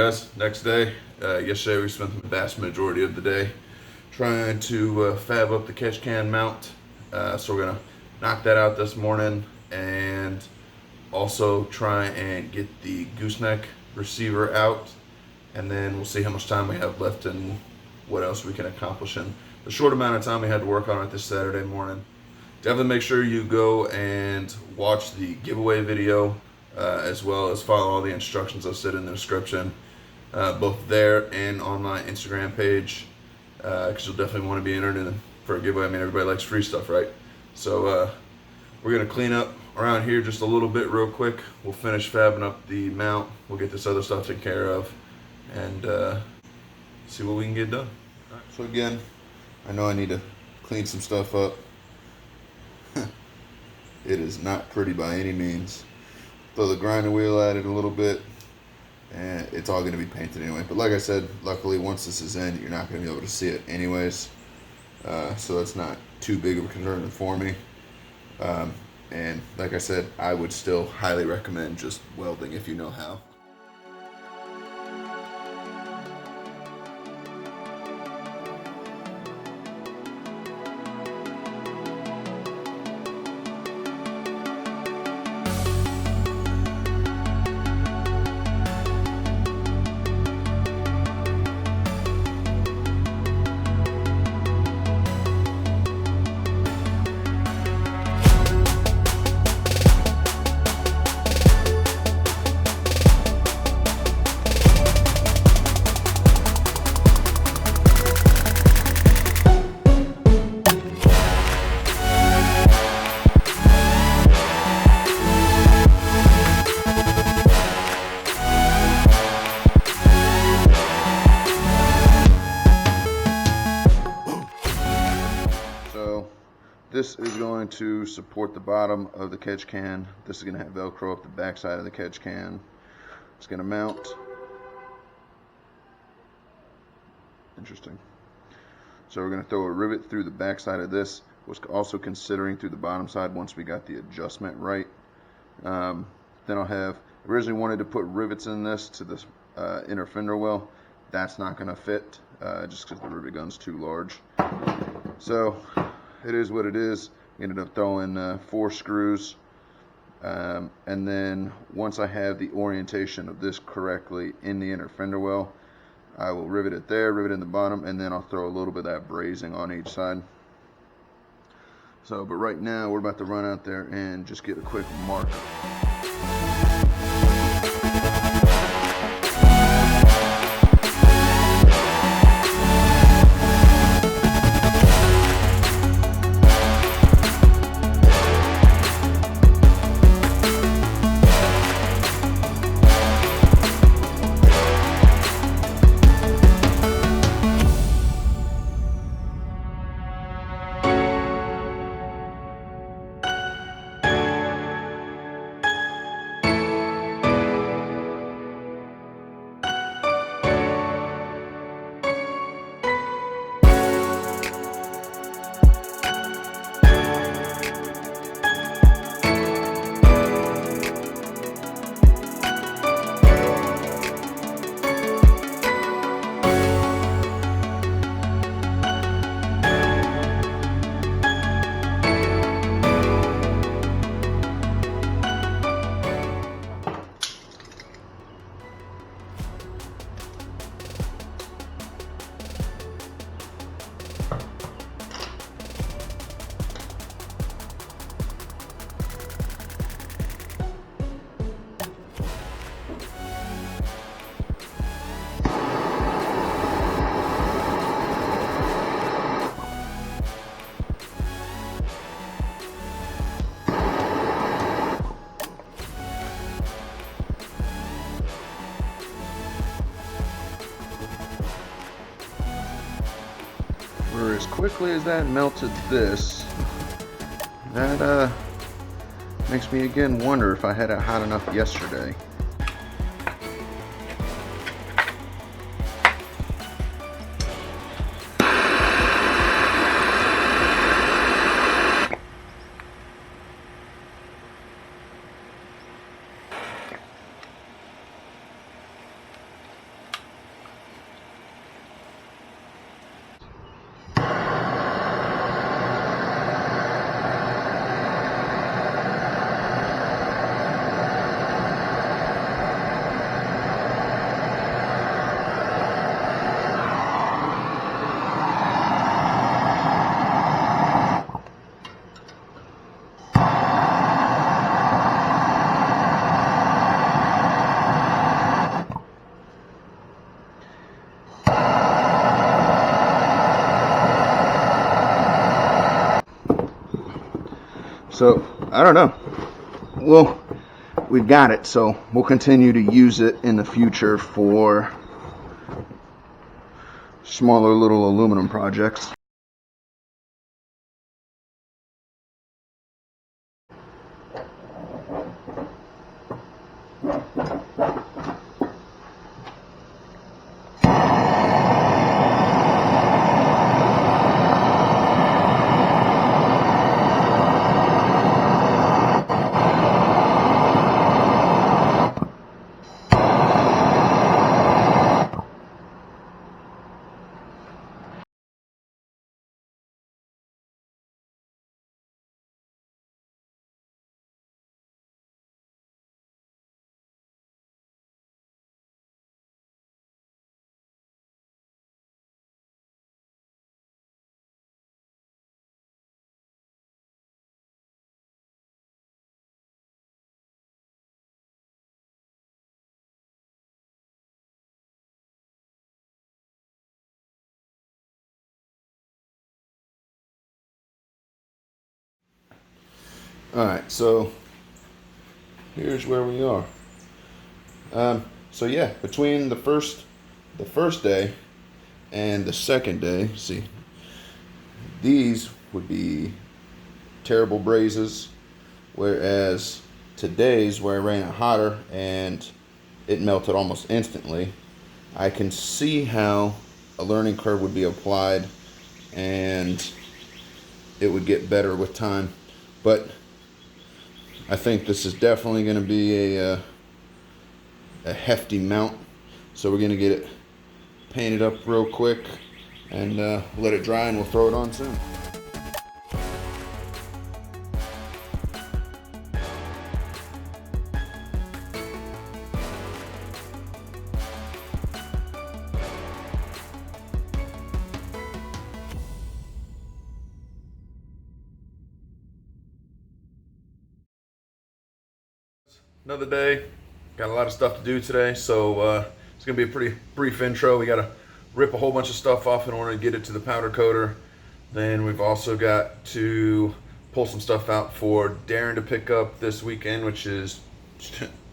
guys, next day. Yesterday we spent the vast majority of the day trying to fab up the catch can mount. So we're gonna knock that out this morning and also try and get the gooseneck receiver out, and then we'll see how much time we have left and what else we can accomplish in the short amount of time we had to work on it this Saturday morning. Definitely make sure you go and watch the giveaway video, as well as follow all the instructions I've said in the description, both there and on my Instagram page, because you'll definitely want to be entered in for a giveaway. I mean, everybody likes free stuff, right? So we're going to clean up around here just a little bit real quick. We'll finish fabbing up the mount. We'll get this other stuff taken care of and see what we can get done. All right, so again, I know I need to clean some stuff up. It is not pretty by any means. Throw the grinder wheel at it a little bit, and it's all going to be painted anyway. But like I said, luckily once this is in, you're not going to be able to see it anyways. So that's not too big of a concern for me. And like I said, I would still highly recommend just welding if you know how. This is going to support the bottom of the catch can. This is going to have Velcro up the back side of the catch can. It's going to mount. Interesting. So we're going to throw a rivet through the back side of this. Was also considering through the bottom side once we got the adjustment right. Then I'll have, originally wanted to put rivets in this to this inner fender well. That's not going to fit just because the rivet gun's too large. So it is what it is. I ended up throwing 4 screws, and then once I have the orientation of this correctly in the inner fender well, I will rivet it there, rivet in the bottom, and then I'll throw a little bit of that brazing on each side. So, but right now we're about to run out there and just get a quick mark. As quickly as that melted this, that makes me again wonder if I had it hot enough yesterday. So I don't know. Well, we've got it, so we'll continue to use it in the future for smaller little aluminum projects. All right, so here's where we are. So yeah, between the first day and the second day, see, these would be terrible brazes, whereas today's where I ran it hotter and it melted almost instantly. I can see how a learning curve would be applied and it would get better with time, but I think this is definitely going to be a hefty mount, so we're going to get it painted up real quick and let it dry, and we'll throw it on soon. Another day, got a lot of stuff to do today, so it's gonna be a pretty brief intro. We gotta rip a whole bunch of stuff off in order to get it to the powder coater. Then we've also got to pull some stuff out for Darren to pick up this weekend, which is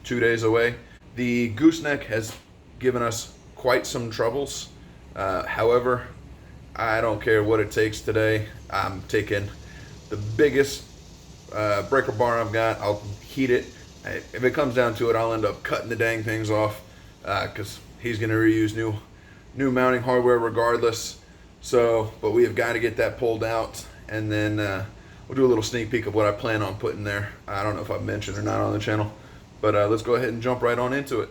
2 days away. The gooseneck has given us quite some troubles. However, I don't care what it takes today. I'm taking the biggest breaker bar I've got. I'll heat it. If it comes down to it, I'll end up cutting the dang things off because he's going to reuse new mounting hardware regardless. So, but we have got to get that pulled out, and then we'll do a little sneak peek of what I plan on putting there. I don't know if I've mentioned or not on the channel, but let's go ahead and jump right on into it.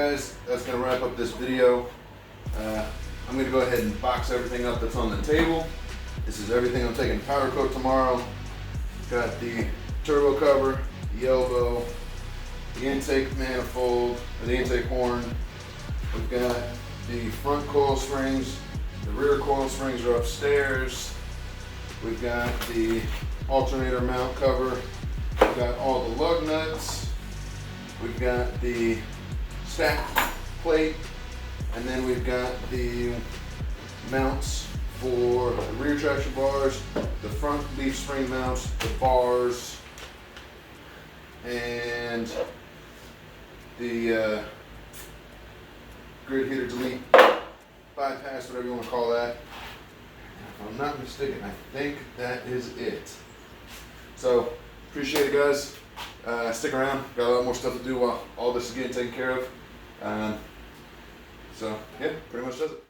guys, that's going to wrap up this video. I'm going to go ahead and box everything up that's on the table. This is everything I'm taking to powder coat tomorrow. Got the turbo cover, the elbow, the intake manifold, the intake horn. We've got the front coil springs, the rear coil springs are upstairs. We've got the alternator mount cover. We've got all the lug nuts. We've got the stack plate, and then we've got the mounts for the rear traction bars, the front leaf spring mounts, the bars, and the grid heater delete bypass, whatever you want to call that. If I'm not mistaken, I think that is it. So, appreciate it, guys. Stick around. Got a lot more stuff to do while all this is getting taken care of. So, yeah, pretty much does it.